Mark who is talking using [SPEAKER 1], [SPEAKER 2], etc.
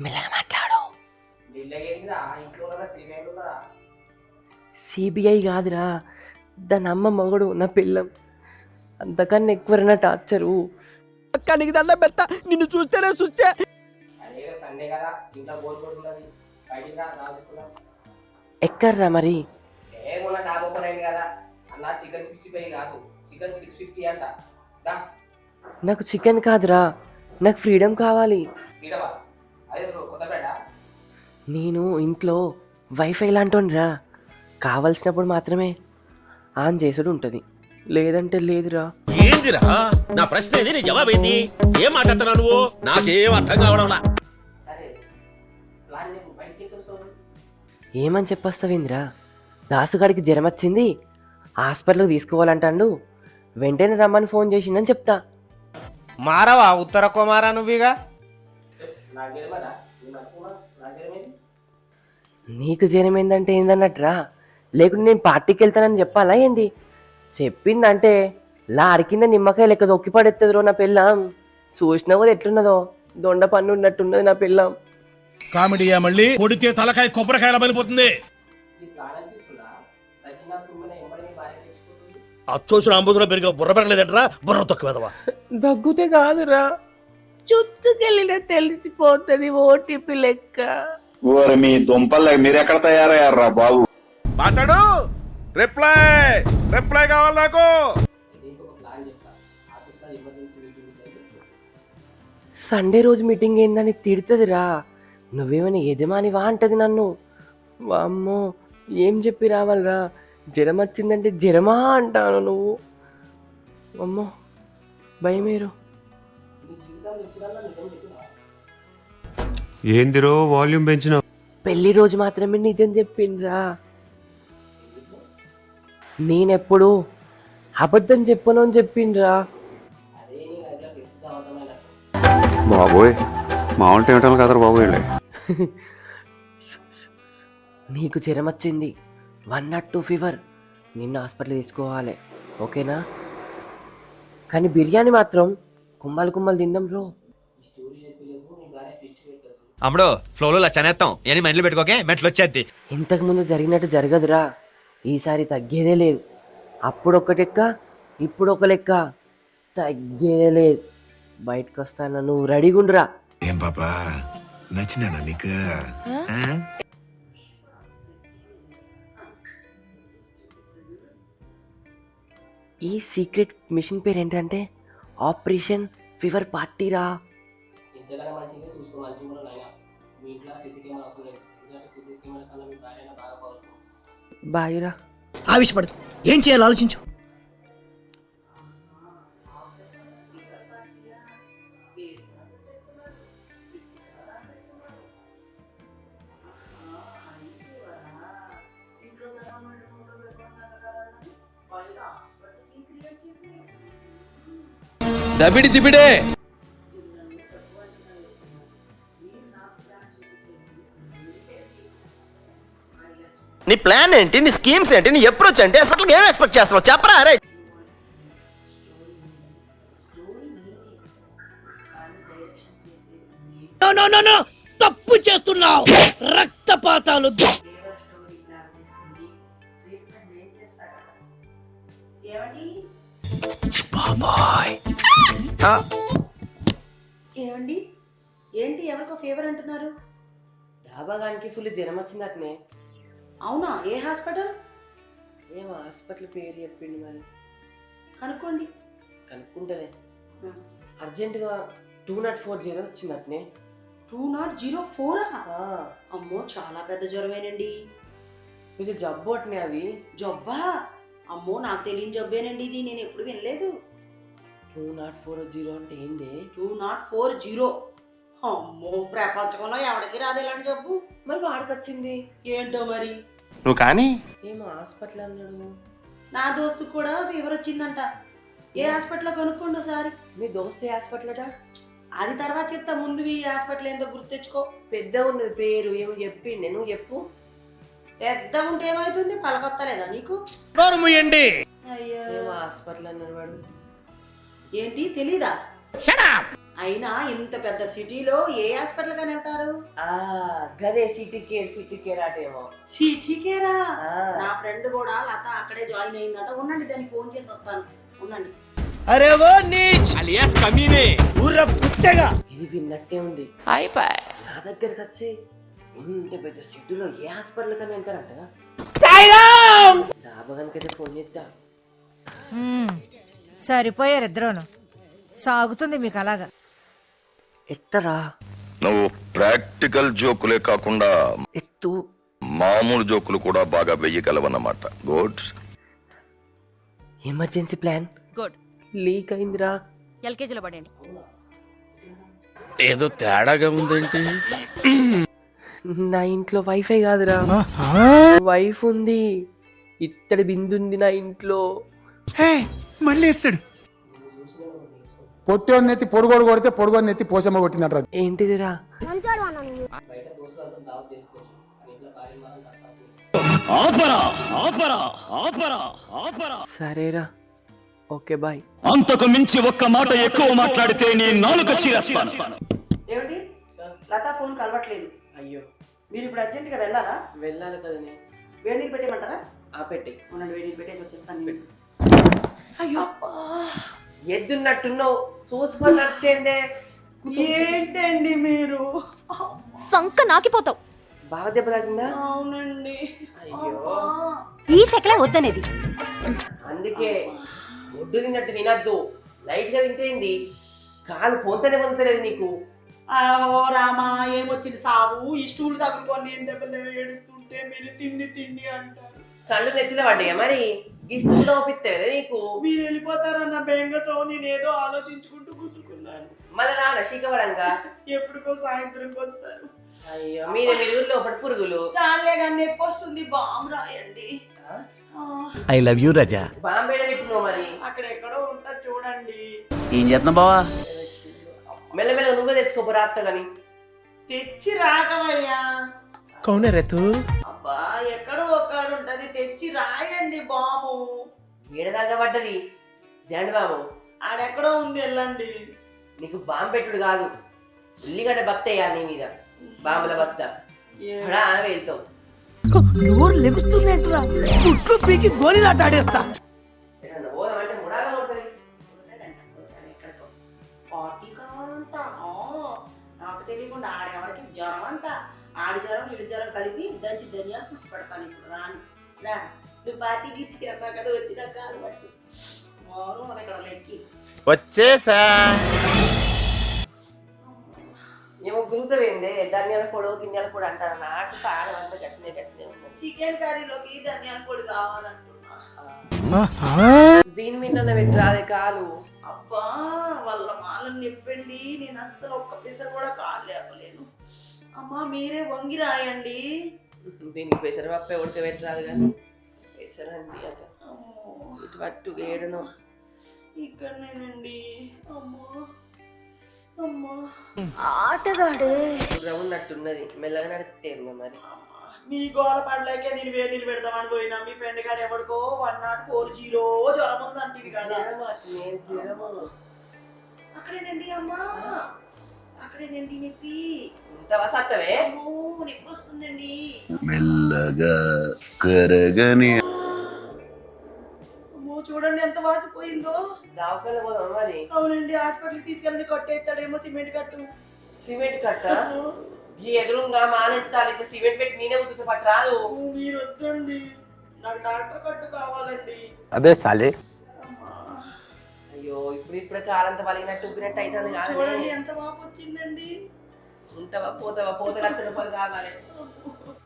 [SPEAKER 1] మెల్లగా మాట్లాడు. సిబిఐ కాదురా, దాని అమ్మ మగడు నా పిల్లం. అంతకన్నా ఎక్కువైనా టార్చరు.
[SPEAKER 2] నీకు దండ పెడతా, నిన్ను చూస్తేనే చూస్తే.
[SPEAKER 1] ఎక్కర్రా మరి? నాకు చికెన్ కాదురా, నాకు ఫ్రీడమ్ కావాలి. నేను ఇంట్లో వైఫై లాంటిరా, కావలసినప్పుడు మాత్రమే ఆన్ చేసుడు ఉంటుంది, లేదంటే లేదురా.
[SPEAKER 3] ఏందిరా నా ప్రశ్న నీ జవాబు ఏంది? ఏం మాట్లాడుతున్నావు నువ్వు? నాకేం అర్థం కావడంలా.
[SPEAKER 1] ఏమని చెప్పొస్తావేంద్రా? దాసుగాడికి జ్వరం వచ్చింది, హాస్పిటల్కి తీసుకోవాలంటాడు, వెంటనే రమ్మని ఫోన్ చేసిందని చెప్తా.
[SPEAKER 2] మారవా ఉత్తర కుమారా నువ్వుగా?
[SPEAKER 1] నీకు జ్వరం ఏందంటే ఏందన్నట్రా? లేకుంటే నేను పార్టీకి వెళ్తానని చెప్పాలా ఏంది? చెప్పిందంటే లారి కింద నిమ్మకాయ లెక్క దొక్కి పడెత్తదురో నా పిల్లం. చూసినావో ఎట్లున్నదో, దొండ పన్ను ఉన్నట్టున్నది నా పిల్లం.
[SPEAKER 4] కామెడీయా మళ్ళీ? కొడితే తలకాయ కొబ్బరికాయలా పడిపోతుంది.
[SPEAKER 3] అచ్చోసిన అంబుధులో పెరిగే బుర్ర పెరగలేదంటరా, బుర్ర తొక్కువేదవా.
[SPEAKER 1] దగ్గుతే కాదురా, చుచ్చుకెళ్ళిన తెలిసిపోతుంది ఓటీపీ లెక్క.
[SPEAKER 5] మీ దుంపల్ మీరెక్కడ తయారయ్యారా బాబు?
[SPEAKER 4] మాట్లాడు. రిప్లై కావాలి నాకు.
[SPEAKER 1] సండే రోజు మీటింగ్ ఏందని తిడుతుందిరా. నువ్వేమైనా యజమానివా అంటది నన్ను. వామ్మో, ఏం చెప్పి రావాలరా? జ్వరం వచ్చిందంటే జ్వరమా అంటాను నువ్వు. అమ్మో భయమేరు.
[SPEAKER 6] ఏందిరో వాల్యూమ్ పెంచిన?
[SPEAKER 1] పెళ్లి రోజు మాత్రమే నిజం చెప్పిండ్రా. నేనెప్పుడు అబద్ధం చెప్పను అని చెప్పిండ్రా.
[SPEAKER 6] బాబోయ్, మామూలు ఏమిటాను కదరా బాబు.
[SPEAKER 1] నీకు జ్వరం వచ్చింది, 102 ఫీవర్, నిన్ను హాస్పిటల్ తీసుకోవాలి, ఓకేనా? కానీ బిర్యానీ మాత్రం కుమ్మలు తిందాం బ్రో.
[SPEAKER 7] అమ్మడు ఫ్లోలో లచ్చనేస్తాం, ఏని మెంట్లు పెట్టుకోకే, మెట్లు వచ్చేద్ది.
[SPEAKER 1] ఇంతకు ముందు జరిగినట్టు జరగదురా, ఈసారి తగ్గేదే లేదు. అప్పుడు ఒక లెక్క, ఇప్పుడు ఒక లెక్క, తగ్గేదే లేదు. బయటకు వస్తాను, నువ్వు రెడీగా ఉండురా.
[SPEAKER 4] ఏం పాపా, నచ్చినా నీకు?
[SPEAKER 1] ఈ సీక్రెట్ మిషన్ పేరు ఏంటంటే ఆపరేషన్ ఫీవర్ పార్టీరా. బాయ్రా.
[SPEAKER 2] ఆవేశపడదు, ఏం చేయాలో ఆలోచించు.
[SPEAKER 7] దబిడి దిబిడే. నీ ప్లాన్ ఏంటి? నీ స్కీమ్స్ ఏంటి? నీ అప్రోచ్ ఏంటి? అసలు ఏం ఎక్స్పెక్ట్ చేస్తున్నావు చెప్పరా? అరే
[SPEAKER 2] తప్పు చేస్తున్నావు, రక్తపాతాలు.
[SPEAKER 8] ఏమండి, ఏంటి ఎవరికో ఫీవర్ అంటున్నారు?
[SPEAKER 1] డాబాగానికి ఫుల్ జ్వరం వచ్చిందటనే.
[SPEAKER 8] అవునా? ఏ హాస్పిటల్?
[SPEAKER 1] ఏం హాస్పిటల్ పేరు చెప్పిండు మరి.
[SPEAKER 8] కనుక్కోండి.
[SPEAKER 1] కనుక్కుంటదే. అర్జెంటుగా 204 వచ్చిందటనే.
[SPEAKER 8] 204? అమ్మో, చాలా పెద్ద జ్వరమేనండి.
[SPEAKER 1] ఇది జబ్బు అట్నే. అది
[SPEAKER 8] జబ్బా? అమ్మో, నాకు తెలియని జబ్బేనండి ఇది, నేను ఎప్పుడు వినలేదు.
[SPEAKER 1] 240 అంటే ఏంది?
[SPEAKER 8] 240? అమ్మో, ప్రపంచంలో ఎవరికి రాదు ఇలాంటి జబ్బు.
[SPEAKER 1] మరి వాడికి వచ్చింది
[SPEAKER 8] ఏంటో మరి.
[SPEAKER 6] నువ్వు కానీ
[SPEAKER 1] ఏమో హాస్పిటల్ అన్నాడు.
[SPEAKER 8] నా దోస్తు కూడా ఫీవర్ వచ్చిందంట. ఏ హాస్పిటల్లో కనుక్కోండి ఒకసారి.
[SPEAKER 1] మీ దోస్తే హాస్పిటల్ అట?
[SPEAKER 8] అది తర్వాత చెప్తా, ముందు ఈ హాస్పిటల్ ఏందో గుర్తు తెచ్చుకో.
[SPEAKER 1] పెద్ద ఉన్నది పేరు, ఏమో చెప్పిండే, నువ్వు చెప్పు.
[SPEAKER 8] పెద్దగా ఉంటే ఏమైతుంది, పలకొత్తలేదా నీకు?
[SPEAKER 2] ముయ్యండి.
[SPEAKER 8] అయ్యో,
[SPEAKER 1] ఏమో హాస్పిటల్ అన్నాడు వాడు.
[SPEAKER 8] ఏంటి తెలీదా? అయినా ఇంత పెద్ద సిటీలో ఏ హాస్పిటల్ కానీ వెళ్తారు?
[SPEAKER 1] గదే సిటీ కేర్ అటేమో.
[SPEAKER 8] సిటీకేరా?
[SPEAKER 1] ఆ.
[SPEAKER 8] నా ఫ్రెండ్ కూడా లత అక్కడే జాయిన్ అయిందట. ఉండండి, దానికి ఫోన్ చేసి వస్తాను. ఉండండి.
[SPEAKER 2] అరే ఓ నీచ్ అలియాస్ కమీనే ఊర్రఫ్ కుత్తేగా.
[SPEAKER 1] ఇది విన్నట్టే ఉంది. నా దగ్గరకు వచ్చి ఇంత పెద్ద సిటీలో ఏ హాస్పిటల్ కన్నా వెళ్తారంట. డాబాగానికైతే ఫోన్ చేద్దా.
[SPEAKER 9] సరిపోయారు ఇద్దరును. సాగుతుంది మీకు అలాగా.
[SPEAKER 1] ఎత్తరా
[SPEAKER 10] నువ్వు ప్రాక్టికల్ జోకులే కాకుండా
[SPEAKER 1] ఎత్తు.
[SPEAKER 10] మామూలు జోకులు కూడా బాగా వెయ్యగలవన్నమాట. Good.
[SPEAKER 1] Emergency plan
[SPEAKER 9] good.
[SPEAKER 1] Leak అయిందిరా.
[SPEAKER 9] ఎల్కేజీలో పడండి.
[SPEAKER 3] ఏదో తేడాగా ఉందేంటి?
[SPEAKER 1] నా ఇంట్లో వైఫై కాదురా, వైఫ్ ఉంది. ఇత్తడి బిందుంది నా ఇంట్లో.
[SPEAKER 4] మళ్ళీ వేస్తాడు.
[SPEAKER 2] పొట్టోని నెత్తి పొడుగోడు కొడితే పొడుగోని నెత్తి పోసమ్మ కొట్టిందంట.
[SPEAKER 1] ఏంటిదిరా? సరేరా, ఓకే బాయ్.
[SPEAKER 10] అంతకు మించి ఒక్క మాట ఎక్కువ మాట్లాడితే నీ నాలుక చీరేస్తాను.
[SPEAKER 8] ఏమిటి? లత ఫోన్ కలవట్లేదు.
[SPEAKER 1] అయ్యో,
[SPEAKER 8] మీరు ఇప్పుడు అర్జెంట్గా వెళ్ళాలా?
[SPEAKER 1] వెళ్ళాలి కదా నేను.
[SPEAKER 8] వేడి నీళ్ళు పెట్టేయమంటారా?
[SPEAKER 1] పెట్టి
[SPEAKER 8] ఉండండి, వేడి నీళ్ళు పెట్టేసి వచ్చేస్తాను నేను.
[SPEAKER 1] అయ్యో, ఎద్దున్నట్టున్నావు, చూసుకొని నడితేందే.
[SPEAKER 8] ఏంటండి మీరు?
[SPEAKER 9] సంక నాకిపోతావు.
[SPEAKER 1] బాగా దెబ్బ తాకిందా?
[SPEAKER 8] అవునండి.
[SPEAKER 1] అయ్యో,
[SPEAKER 9] ఈ సెకలే వద్దనేది.
[SPEAKER 1] అందుకే ఒడ్డు తిన్నట్టు తినద్దు. లైట్ గా తింటేంది, కాలు పొంతనే పొంతలేదు నీకు.
[SPEAKER 8] ఓ రామా, ఏమొచ్చింది సాగు? ఈ స్టూల్ తగులుకొని నేను దెబ్బలు ఏడుస్తుంటే మీరు తిండి తిండి అంటారు.
[SPEAKER 1] కళ్ళు నెత్తిన పడ్డాయా మరి? ఈ స్టూల్ ఓపిస్తే నీకు.
[SPEAKER 8] మీరు వెళ్ళిపోతారన్న బెంగతో నేనేదో ఆలోచించుకుంటూ కూర్చుకున్నాను.
[SPEAKER 1] మళ్ళీ రాన శీకవడంగా.
[SPEAKER 8] ఎప్పుడుకో సాయంత్రంకి వస్తారు.
[SPEAKER 1] అయ్యో, మీరే మీరు ఊర్లో ఒకటి పురుగులు.
[SPEAKER 8] చాలే కానీ నొప్పి వస్తుంది, బాంబు రాయండి.
[SPEAKER 2] ఐ లవ్ యూ రాజా.
[SPEAKER 1] బాంబేడ పెట్టినావు మరి.
[SPEAKER 8] అక్కడెక్కడో ఉంటా చూడండి.
[SPEAKER 2] ఏం చేస్తున్నావు బావా?
[SPEAKER 1] మెల్లమెల్ల నువ్వే తెచ్చుకోపో రాత్త గాని.
[SPEAKER 8] తెచ్చి రాకవయ్యా.
[SPEAKER 2] కౌనే రేతు.
[SPEAKER 8] అబ్బా, ఎక్కడో ఒక్కడు ఉంటది, తెచ్చి రాయండి బాబు.
[SPEAKER 1] ఏడదాకా పడ్డది జండి బాబు.
[SPEAKER 8] ఆడెక్కడో ఉంది, వెళ్ళండి.
[SPEAKER 1] నీకు బాంబు పెట్టుడు కాదు, ఉల్లిగడ్డ బత్తయ్యా నీ మీద. బాంబుల బత్త అనవే వెళ్తావు.
[SPEAKER 2] నోరు లెగుస్తుంది ఏంట్రా? గుట్లు పీకి గోళీలాట ఆడేస్తా.
[SPEAKER 1] ఓదమంటే ముడాగా ఉంటుంది.
[SPEAKER 8] పార్టీ కావాలంట. నాకు తెలియకుండా ఆడేవాడికి జ్వరం అంట. ఆడి జ్వరం ఈడి జ్వరం కలిపి దంచి ధనియాలు తీసి పెడతాను. ఇప్పుడు రాని రా, నువ్వు పార్టీకి ఇచ్చుకెళ్తా కదా, వచ్చిన కాలు బట్టి మోరు అది ఇక్కడ లెక్కి
[SPEAKER 7] వచ్చేసా.
[SPEAKER 1] ఏమో గురుతవేందే, ధనియాల పొడి గిన్నెల పొడి అంటారు. నాకు కారం అంతా గట్టినే గట్టినే ఉంటుంది.
[SPEAKER 8] చికెన్ కర్రీలోకి ధనియాల పొడి కావాలంటున్నా.
[SPEAKER 1] దీని మీద పెట్టి రాదే కాలు.
[SPEAKER 8] అబ్బా, వాళ్ళ మాలను నిప్పండి, నేను అస్సలు ఒక్క పిసర్ కూడా కాలు లేపలేను. అమ్మా, మీరే వంగి రాయండి.
[SPEAKER 1] దీనికి పెసరపప్పే ఉడకబెట్టి రాదు కానీ పెసరండి అట. ఇటు పట్టు ఏడును
[SPEAKER 8] ఇక్కడనేనండి. అమ్మా అమ్మా,
[SPEAKER 9] ఆటగాడే
[SPEAKER 1] ఉన్నట్టున్నది. మెల్లగా నడితే మరి.
[SPEAKER 8] మీ గోల పడలేకే నేను వేడి నీళ్ళు పెడదామని పోయినా. మీ ఫ్రెండ్ గారు ఎవరికో 1040 జ్వరం ఉందంటే కదా. అక్కడేనండి అమ్మా, అక్కడేనండి నొప్పి.
[SPEAKER 1] సత్తవే
[SPEAKER 8] నొప్పి వస్తుందండి.
[SPEAKER 10] మెల్లగా కరగని
[SPEAKER 8] అమ్మో, చూడండి ఎంత వాసిపోయిందో.
[SPEAKER 1] దావకాయలు పోదాం మరి.
[SPEAKER 8] అవునండి, హాస్పిటల్కి తీసుకెళ్ళి కట్టేస్తాడేమో, సిమెంట్ కట్టు.
[SPEAKER 1] సిమెంట్ కట్ట ఈ ఎదురుగా మానెత్తాలి. ఇంకా సిమెంట్ పెట్టి నేనే ఉతుకుతా పట్టు రాదు.
[SPEAKER 8] మీరు వద్దండి, నాకు డాక్టర్ కట్టు కావాలండి.
[SPEAKER 7] అదే సాలే.
[SPEAKER 1] అయ్యో, ఇప్పుడు కాలంత పలిగినట్టు ఉబ్బినట్టు అవుతుంది కాదు.
[SPEAKER 8] చూడండి ఎంత వాపు వచ్చిందండి.
[SPEAKER 1] ఉంటావా పోతావా? పోతే 1,00,000 రూపాయలు కావాలి.